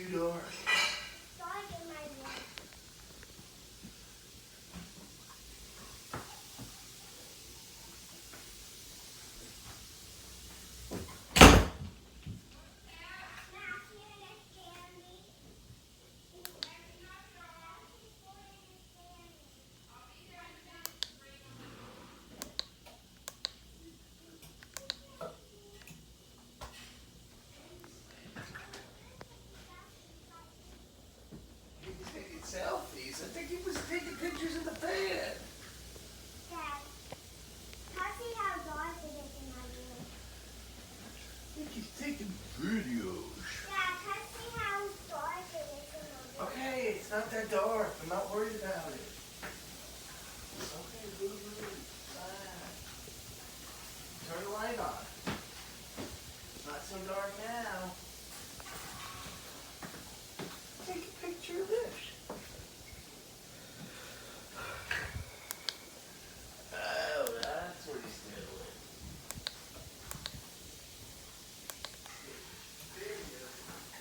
too dark. Dark in my room. He's taking selfies. I think he was taking pictures in the bed. Dad, see how dark it is in my room. I think he's taking videos. Dad, see how dark it is in my room. Okay, it's not that dark. I'm not worried about it. Okay, boo. Turn the light on. It's not so dark now. Take a picture of this. Oh, that's what he's doing. Video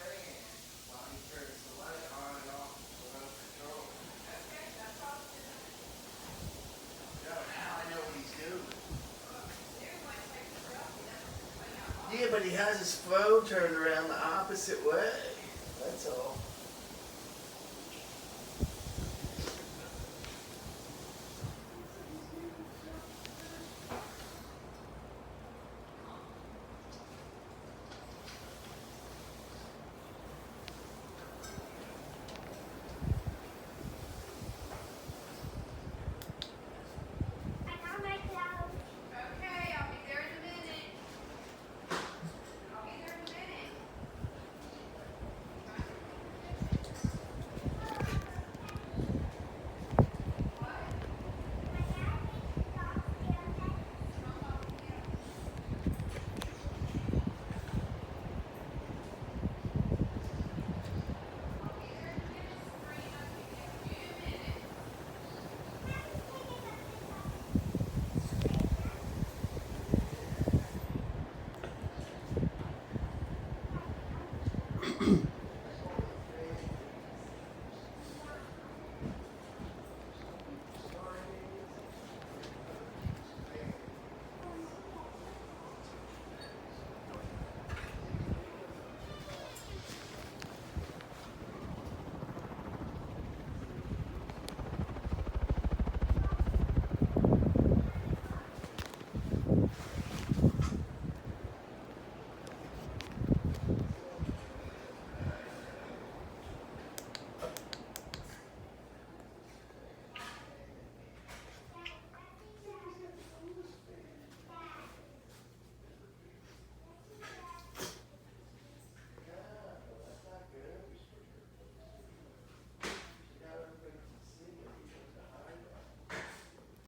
fan while he turns the light on and off without control. No, now I know what he's doing. Yeah, but he has his phone turned around the opposite way. That's all.